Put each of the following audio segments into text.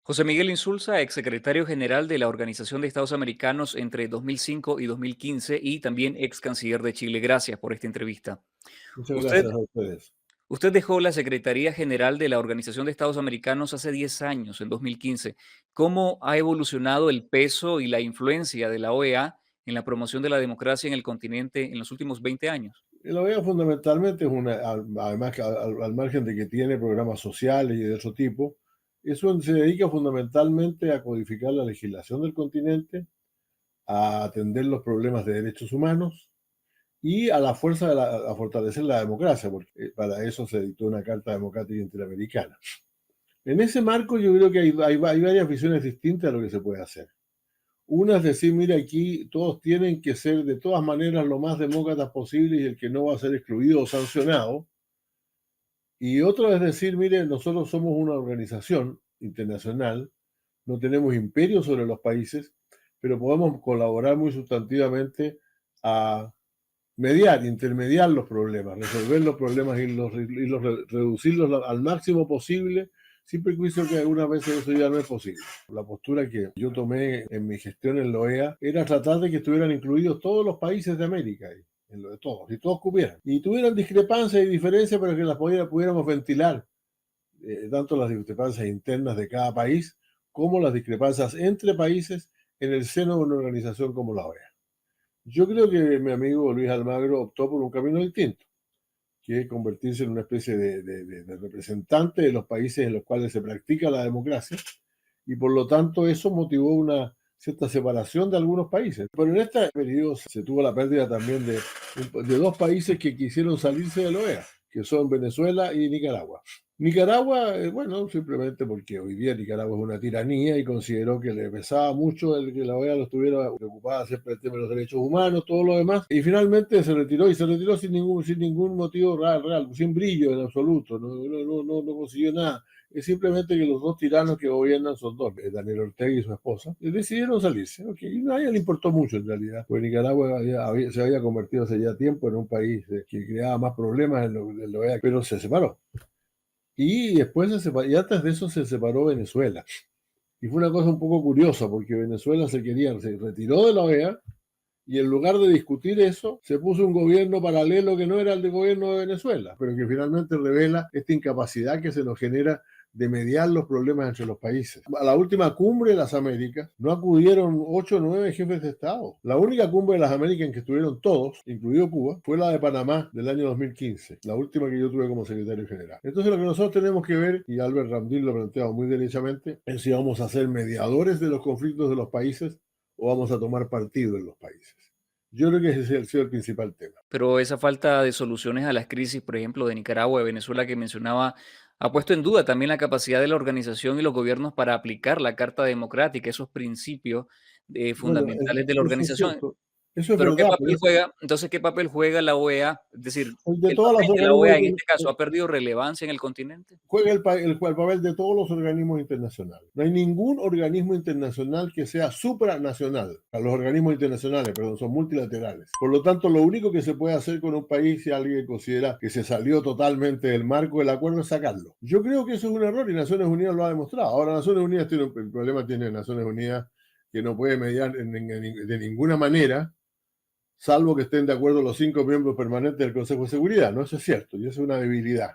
José Miguel Insulza, exsecretario general de la Organización de Estados Americanos entre 2005 y 2015 y también ex canciller de Chile. Gracias por esta entrevista. Muchas Usted, gracias a ustedes. usted dejó la Secretaría General de la Organización de Estados Americanos hace 10 años, en 2015. ¿Cómo ha evolucionado el peso y la influencia de la OEA en la promoción de la democracia en el continente en los últimos 20 años? La OEA fundamentalmente es además que al margen de que tiene programas sociales y de otro tipo, se dedica fundamentalmente a codificar la legislación del continente, a atender los problemas de derechos humanos y a la fuerza a fortalecer la democracia, porque para eso se dictó una Carta Democrática Interamericana. En ese marco yo creo que hay varias visiones distintas de lo que se puede hacer. Una es decir, mira, aquí todos tienen que ser de todas maneras lo más demócratas posible y el que no va a ser excluido o sancionado. Y otra es decir, mire, nosotros somos una organización internacional, no tenemos imperio sobre los países, pero podemos colaborar muy sustantivamente a mediar, intermediar los problemas, resolver los problemas reducirlos al máximo posible, sin perjuicio que algunas veces eso ya no es posible. La postura que yo tomé en mi gestión en la OEA era tratar de que estuvieran incluidos todos los países de América, en lo de todos, y todos cupieran, y tuvieran discrepancias y diferencias, pero que las pudiéramos ventilar, tanto las discrepancias internas de cada país como las discrepancias entre países en el seno de una organización como la OEA. Yo creo que mi amigo Luis Almagro optó por un camino distinto, que es convertirse en una especie de representante de los países en los cuales se practica la democracia, y por lo tanto eso motivó una cierta separación de algunos países. Pero en este periodo se tuvo la pérdida también de dos países que quisieron salirse de la OEA, que son Venezuela y Nicaragua. Nicaragua, bueno, simplemente porque hoy día Nicaragua es una tiranía y consideró que le pesaba mucho el que la OEA lo estuviera preocupada siempre el tema de los derechos humanos, todo lo demás, y finalmente se retiró, y se retiró sin ningún motivo real, sin brillo en absoluto, no consiguió nada. Es simplemente que los dos tiranos que gobiernan son dos, Daniel Ortega y su esposa, y decidieron salirse. Okay. Y a ella le importó mucho en realidad, porque Nicaragua se había convertido hace ya tiempo en un país que creaba más problemas en lo OEA, pero se separó. Y después y antes de eso se separó Venezuela. Y fue una cosa un poco curiosa, porque Venezuela se retiró de la OEA, y en lugar de discutir eso, se puso un gobierno paralelo que no era el de gobierno de Venezuela, pero que finalmente revela esta incapacidad que se nos genera de mediar los problemas entre los países. A la última cumbre de las Américas no acudieron 8 o 9 jefes de Estado. La única cumbre de las Américas en que estuvieron todos, incluido Cuba, fue la de Panamá del año 2015, la última que yo tuve como secretario general. Entonces lo que nosotros tenemos que ver, y Albert Ramdin lo planteaba muy derechamente, es si vamos a ser mediadores de los conflictos de los países o vamos a tomar partido en los países. Yo creo que ese ha sido el principal tema. Pero esa falta de soluciones a las crisis, por ejemplo, de Nicaragua, de Venezuela que mencionaba, ha puesto en duda también la capacidad de la organización y los gobiernos para aplicar la Carta Democrática, esos principios Bueno, fundamentales de la eso es organización. cierto, eso es Pero ¿qué verdad, papel juega? Entonces, ¿qué papel juega la OEA? Es decir, de ¿el todas papel las de la organismos OEA en este caso ha perdido relevancia en el continente? juega el papel de todos los organismos internacionales. No hay ningún organismo internacional que sea supranacional. Los organismos internacionales, perdón, son multilaterales. Por lo tanto, lo único que se puede hacer con un país, si alguien considera que se salió totalmente del marco del acuerdo, es sacarlo. Yo creo que eso es un error y Naciones Unidas lo ha demostrado. Ahora, Naciones Unidas el problema tiene Naciones Unidas que no puede mediar de ninguna manera, salvo que estén de acuerdo los 5 miembros permanentes del Consejo de Seguridad. No, eso es cierto, y eso es una debilidad.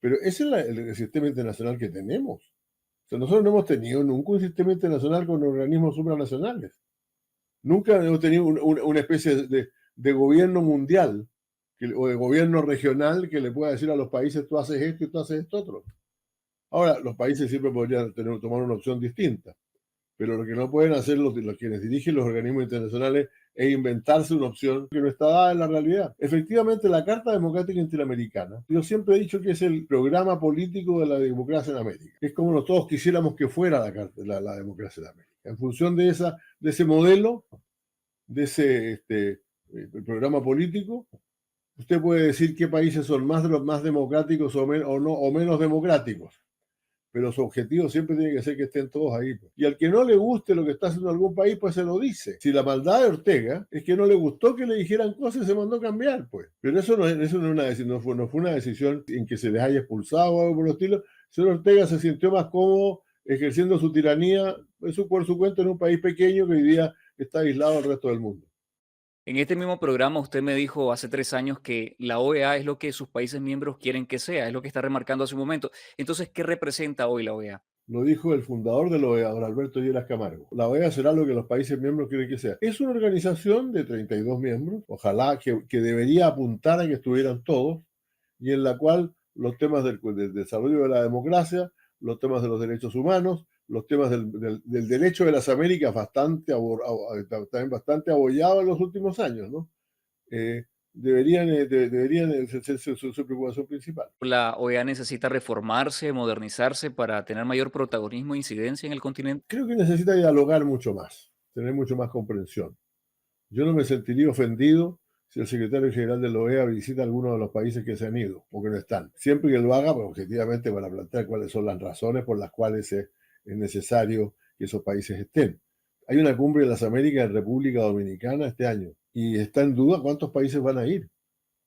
Pero ese es el sistema internacional que tenemos. O sea, nosotros no hemos tenido nunca un sistema internacional con organismos supranacionales. Nunca hemos tenido una especie de gobierno mundial o de gobierno regional que le pueda decir a los países, tú haces esto y tú haces esto otro. Ahora, los países siempre podrían tomar una opción distinta. Pero lo que no pueden hacer los quienes dirigen los organismos internacionales es inventarse una opción que no está dada en la realidad. Efectivamente, la Carta Democrática Interamericana, yo siempre he dicho que es el programa político de la democracia en América. Es como nosotros todos quisiéramos que fuera la democracia en América. En función de ese modelo, de ese el programa político, usted puede decir qué países son más democráticos o menos democráticos, pero su objetivo siempre tiene que ser que estén todos ahí, pues. Y al que no le guste lo que está haciendo algún país, pues se lo dice. Si la maldad de Ortega es que no le gustó que le dijeran cosas y se mandó a cambiar, pues. Pero eso no es una decisión, no fue una decisión en que se les haya expulsado o algo por el estilo. El señor Ortega se sintió más cómodo ejerciendo su tiranía por su cuenta en un país pequeño que hoy día está aislado del resto del mundo. En este mismo programa usted me dijo hace 3 años que la OEA es lo que sus países miembros quieren que sea, es lo que está remarcando hace un momento. Entonces, ¿qué representa hoy la OEA? Lo dijo el fundador de la OEA, don Alberto Lleras Camargo. La OEA será lo que los países miembros quieren que sea. Es una organización de 32 miembros, ojalá que debería apuntar a que estuvieran todos, y en la cual los temas del desarrollo de la democracia, los temas de los derechos humanos, los temas del derecho de las Américas, también bastante abollado en los últimos años, ¿no? Eh, deberían ser su preocupación principal. ¿La OEA necesita reformarse, modernizarse para tener mayor protagonismo e incidencia en el continente? Creo que necesita dialogar mucho más, tener mucho más comprensión. Yo no me sentiría ofendido si el secretario general de la OEA visita alguno de los países que se han ido o que no están. Siempre que lo haga, pues, objetivamente para plantear cuáles son las razones por las cuales es necesario que esos países estén. Hay una cumbre de las Américas en República Dominicana este año y está en duda cuántos países van a ir.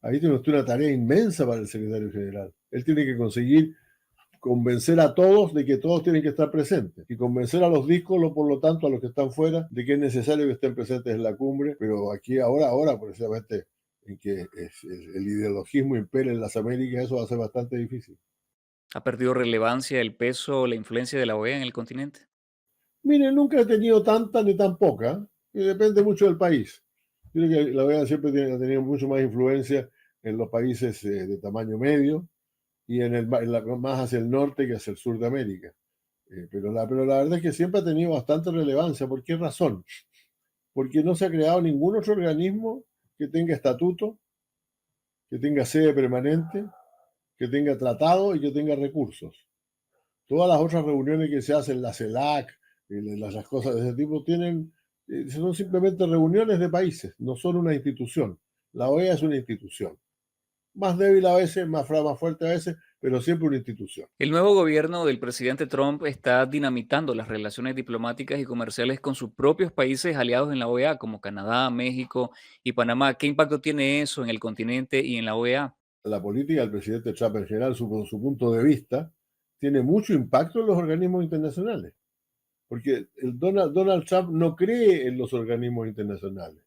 Ahí tiene usted una tarea inmensa para el secretario general. Él tiene que conseguir convencer a todos de que todos tienen que estar presentes y convencer a los díscolos, por lo tanto, a los que están fuera, de que es necesario que estén presentes en la cumbre, pero aquí ahora, precisamente, en que el ideologismo impera en las Américas, eso va a ser bastante difícil. ¿Ha perdido relevancia el peso o la influencia de la OEA en el continente? Mire, nunca he tenido tanta ni tan poca, y depende mucho del país. Yo creo que la OEA siempre ha tenido mucho más influencia en los países de tamaño medio y más hacia el norte que hacia el sur de América. Pero la verdad es que siempre ha tenido bastante relevancia. ¿Por qué razón? Porque no se ha creado ningún otro organismo que tenga estatuto, que tenga sede permanente, que tenga tratado y que tenga recursos. Todas las otras reuniones que se hacen, la CELAC, las cosas de ese tipo, son simplemente reuniones de países, no son una institución. La OEA es una institución. Más débil a veces, más fuerte a veces, pero siempre una institución. El nuevo gobierno del presidente Trump está dinamitando las relaciones diplomáticas y comerciales con sus propios países aliados en la OEA, como Canadá, México y Panamá. ¿Qué impacto tiene eso en el continente y en la OEA? La política del presidente Trump en general, su punto de vista, tiene mucho impacto en los organismos internacionales. Porque Donald Trump no cree en los organismos internacionales.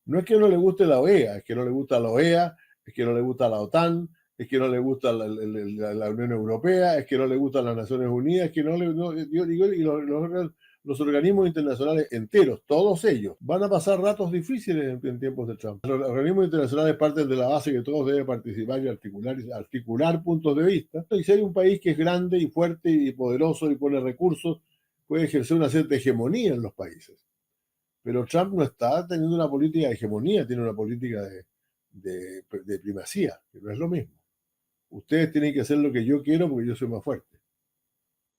No es que no le guste la OEA, es que no le gusta la OEA, es que no le gusta la OTAN, es que no le gusta la Unión Europea, es que no le gustan las Naciones Unidas, es que no le. No, yo digo, y los organismos internacionales enteros, todos ellos, van a pasar ratos difíciles en tiempos de Trump. Los organismos internacionales parten de la base que todos deben participar y articular puntos de vista. Y si hay un país que es grande y fuerte y poderoso y pone recursos, puede ejercer una cierta hegemonía en los países. Pero Trump no está teniendo una política de hegemonía, tiene una política de primacía, que no es lo mismo. Ustedes tienen que hacer lo que yo quiero porque yo soy más fuerte.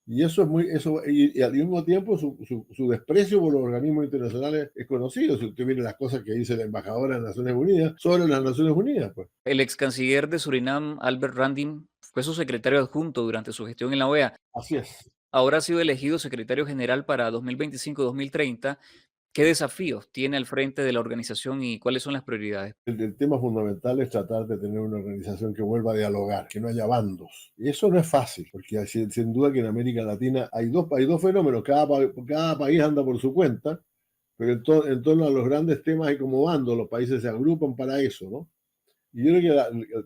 Y eso es y al mismo tiempo su desprecio por los organismos internacionales es conocido. Si usted mira las cosas que dice la embajadora de las Naciones Unidas sobre las Naciones Unidas, pues. El ex canciller de Surinam, Albert Randin, fue su secretario adjunto durante su gestión en la OEA. Así es. Ahora ha sido elegido secretario general para 2025-2030. ¿Qué desafíos tiene al frente de la organización y cuáles son las prioridades? El tema fundamental es tratar de tener una organización que vuelva a dialogar, que no haya bandos. Y eso no es fácil, porque sin duda que en América Latina hay dos fenómenos, cada país anda por su cuenta, pero en torno a los grandes temas hay como bandos, los países se agrupan para eso, ¿no? Y yo creo que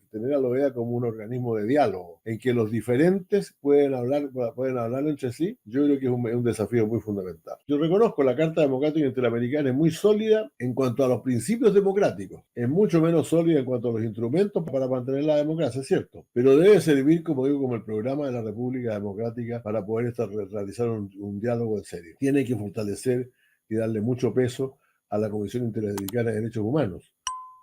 tener a la OEA como un organismo de diálogo, en que los diferentes pueden hablar entre sí, yo creo que es un desafío muy fundamental. Yo reconozco la Carta Democrática Interamericana es muy sólida en cuanto a los principios democráticos, es mucho menos sólida en cuanto a los instrumentos para mantener la democracia, es cierto, pero debe servir, como digo, como el programa de la República Democrática para poder realizar un diálogo en serio. Tiene que fortalecer y darle mucho peso a la Comisión Interamericana de Derechos Humanos.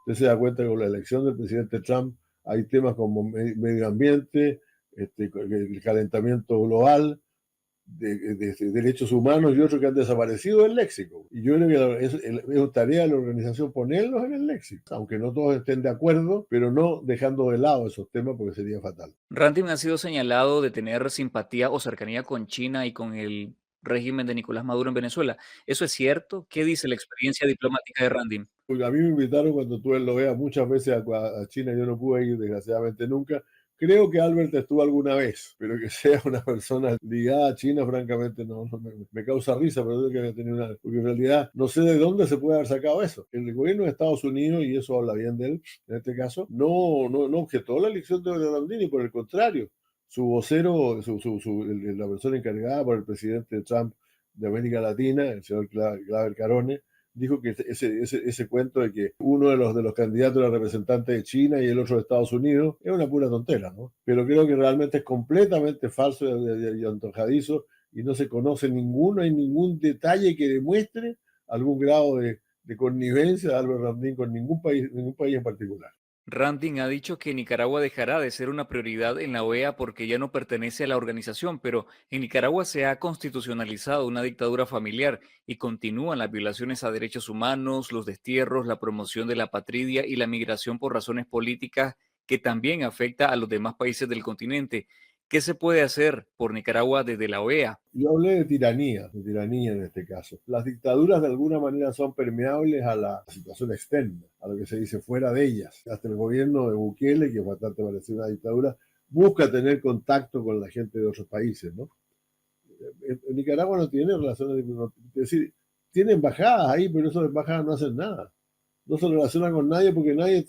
Usted se da cuenta que con la elección del presidente Trump hay temas como medio ambiente, el calentamiento global, de derechos humanos y otros que han desaparecido del léxico. Y yo creo que es tarea de la organización ponerlos en el léxico, aunque no todos estén de acuerdo, pero no dejando de lado esos temas porque sería fatal. Randin ha sido señalado de tener simpatía o cercanía con China y con el régimen de Nicolás Maduro en Venezuela. ¿Eso es cierto? ¿Qué dice la experiencia diplomática de Randin? Porque a mí me invitaron cuando tú lo veas muchas veces a China, yo no pude ir desgraciadamente nunca, Creo que Albert estuvo alguna vez, pero que sea una persona ligada a China, francamente, me causa risa, pero creo que había tenido una, porque en realidad no sé de dónde se puede haber sacado eso. El gobierno de Estados Unidos, y eso habla bien de él, en este caso, no objetó la elección de Landini, por el contrario, su vocero, la persona encargada por el presidente Trump de América Latina, el señor Claver Carone, dijo que ese cuento de que uno de los candidatos era representante de China y el otro de Estados Unidos es una pura tontera, ¿no? Pero creo que realmente es completamente falso y antojadizo y no se conoce ninguno, hay ningún detalle que demuestre algún grado de connivencia de Albert Ramdin con ningún país en particular. Randing ha dicho que Nicaragua dejará de ser una prioridad en la OEA porque ya no pertenece a la organización, pero en Nicaragua se ha constitucionalizado una dictadura familiar y continúan las violaciones a derechos humanos, los destierros, la promoción de la apatridia y la migración por razones políticas que también afecta a los demás países del continente. ¿Qué se puede hacer por Nicaragua desde la OEA? Yo hablé de tiranía en este caso. Las dictaduras de alguna manera son permeables a la situación externa, a lo que se dice fuera de ellas. Hasta el gobierno de Bukele, que es bastante parecido a una dictadura, busca tener contacto con la gente de otros países, ¿no? En Nicaragua no tiene relaciones diplomáticas, es decir, tiene embajadas ahí, pero esas embajadas no hacen nada. No se relaciona con nadie porque nadie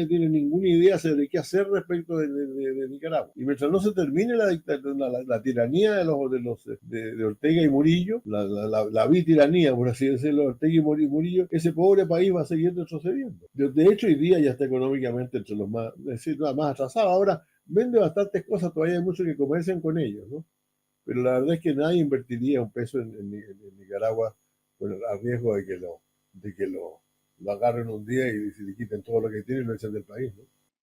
tiene ninguna idea de qué hacer respecto de Nicaragua. Y mientras no se termine la tiranía de Ortega y Murillo, la bitiranía, por así decirlo, de Ortega y Murillo, ese pobre país va a seguir retrocediendo. De hecho, hoy día ya está económicamente entre los más, es decir, más atrasados. Ahora vende bastantes cosas, todavía hay muchos que comercian con ellos, ¿no? Pero la verdad es que nadie invertiría un peso en Nicaragua con el riesgo de que lo agarren un día y se le quiten todo lo que tienen y lo echen del país, ¿no?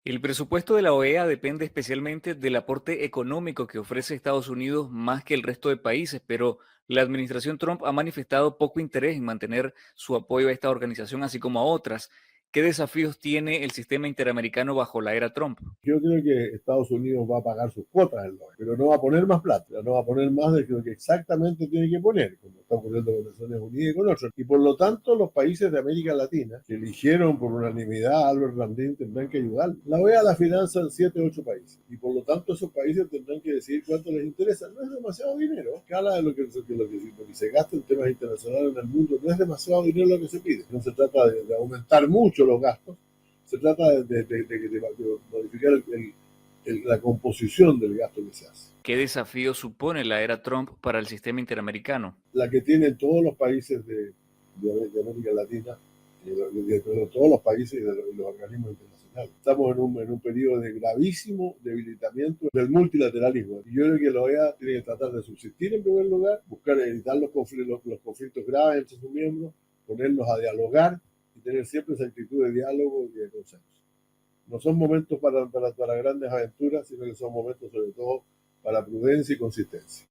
El presupuesto de la OEA depende especialmente del aporte económico que ofrece Estados Unidos más que el resto de países, pero la administración Trump ha manifestado poco interés en mantener su apoyo a esta organización, así como a otras. ¿Qué desafíos tiene el sistema interamericano bajo la era Trump? Yo creo que Estados Unidos va a pagar sus cuotas del dólar, pero no va a poner más plata, no va a poner más de lo que exactamente tiene que poner, como está ocurriendo con Naciones Unidas y con otros. Y por lo tanto, los países de América Latina, que eligieron por unanimidad a Albert Ramdin, tendrán que ayudar. La OEA la financian 7 o 8 países, y por lo tanto esos países tendrán que decidir cuánto les interesa. No es demasiado dinero, escala de lo que se gasta en temas internacionales en el mundo, no es demasiado dinero lo que se pide. No se trata de aumentar mucho los gastos, se trata de modificar la composición del gasto que se hace. ¿Qué desafío supone la era Trump para el sistema interamericano? La que tienen todos los países de América Latina, de todos los países y de los organismos internacionales. Estamos en un periodo de gravísimo debilitamiento del multilateralismo. Y yo creo que la OEA tiene que tratar de subsistir en primer lugar, buscar evitar los conflictos graves entre sus miembros, ponerlos a dialogar y tener siempre esa actitud de diálogo y de consenso. No son momentos para grandes aventuras, sino que son momentos sobre todo para prudencia y consistencia.